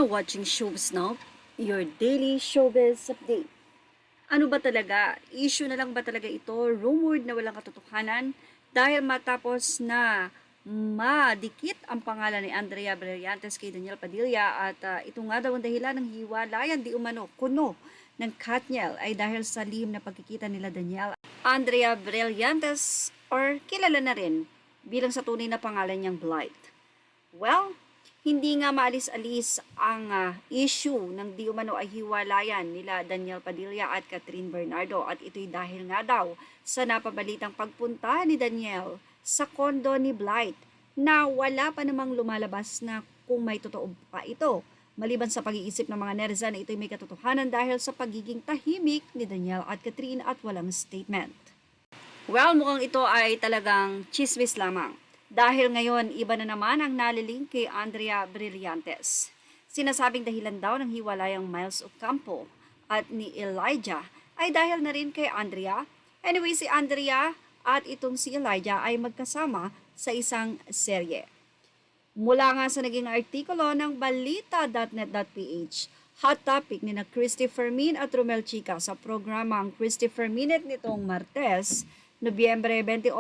watching Showbiz Now, your daily showbiz update. Ano ba talaga? Issue na lang ba talaga ito? Rumored na walang katotohanan dahil matapos na madikit ang pangalan ni Andrea Brillantes kay Daniel Padilla at ito nga daw ang dahilan ng hiwalayan di umano kuno ng Katniel ay dahil sa lihim na pagkikita nila Daniel Andrea Brillantes or kilala na rin bilang sa tunay na pangalan niyang Blight. Well, hindi nga maalis-alis ang issue ng di umano ay hiwalayan nila Daniel Padilla at Catherine Bernardo at ito'y dahil nga daw sa napabalitang pagpunta ni Daniel sa kondo ni Blight na wala pa namang lumalabas na kung may totoo pa ito. Maliban sa pag-iisip ng mga netizen na ito'y may katotohanan dahil sa pagiging tahimik ni Daniel at Catherine at walang statement. Well, mukhang ito ay talagang chismis lamang. Dahil ngayon, iba na naman ang naliling kay Andrea Brillantes. Sinasabing dahilan daw ng hiwalayang Miles Ocampo at ni Elijah ay dahil na rin kay Andrea. Anyway, si Andrea at itong si Elijah ay magkasama sa isang serye. Mula nga sa naging artikulo ng balita.net.ph, hot topic ni na Christy Fermin at Romel Chica sa programang Christy Fermin nitong Martes, Nobyembre 28,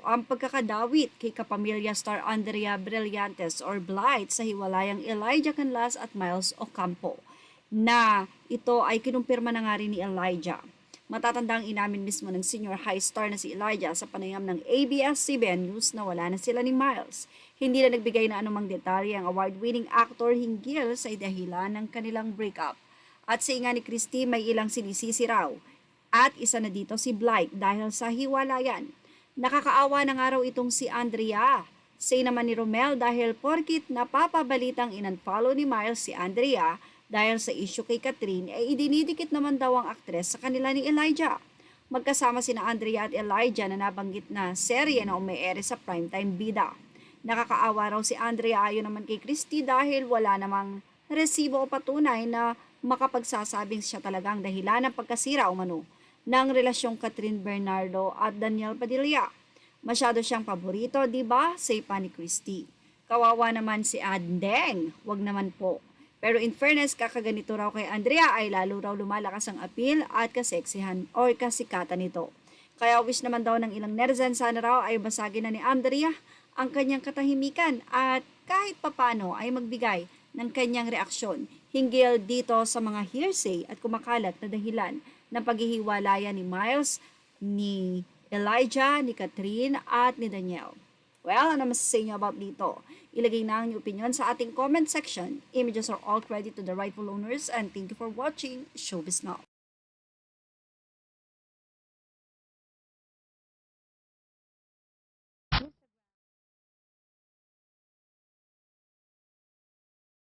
ang pagkakadawit kay kapamilya star Andrea Brillantes or Blight sa hiwalayang Elijah Canlas at Miles Ocampo na ito ay kinumpirma na nga rin ni Elijah. Matatandang inamin mismo ng senior high star na si Elijah sa panayam ng ABS-CBN News na wala na sila ni Miles. Hindi na nagbigay na anumang detalye ang award-winning actor hinggil sa dahilan ng kanilang breakup. At sa inga ni Christy, may ilang sinisisi raw. At isa na dito si Blight dahil sa hiwalayan. Nakakaawa na nga raw itong si Andrea. Say naman ni Romel dahil porkit napapabalitang in-unfollow ni Miles si Andrea dahil sa issue kay Catherine ay idinidikit naman daw ang aktres sa kanila ni Elijah. Magkasama sina Andrea at Elijah na nabanggit na serye na umeere sa primetime bida. Nakakaawa raw si Andrea ayon naman kay Christy dahil wala namang resibo o patunay na makapagsasabing siya talagang dahilan ng pagkasira umano ng relasyong Catherine Bernardo at Daniel Padilla. Masyado siyang paborito, di ba? Say pa ni Christy. Kawawa naman si Andeng, wag naman po. Pero in fairness, kakaganito raw kay Andrea ay lalo raw lumalakas ang appeal at kaseksihan o kasikatan nito. Kaya wish naman daw ng ilang netizen sana raw ay basagin na ni Andrea ang kanyang katahimikan at kahit papano ay magbigay ng kanyang reaksyon hinggil dito sa mga hearsay at kumakalat na dahilan ng paghihiwalayan ni Miles, ni Elijah, ni Catherine at ni Daniel. Well, ano masasabi niyo about dito? Ilagay na ang inyong opinion sa ating comment section. Images are all credit to the rightful owners and thank you for watching Showbiz Now.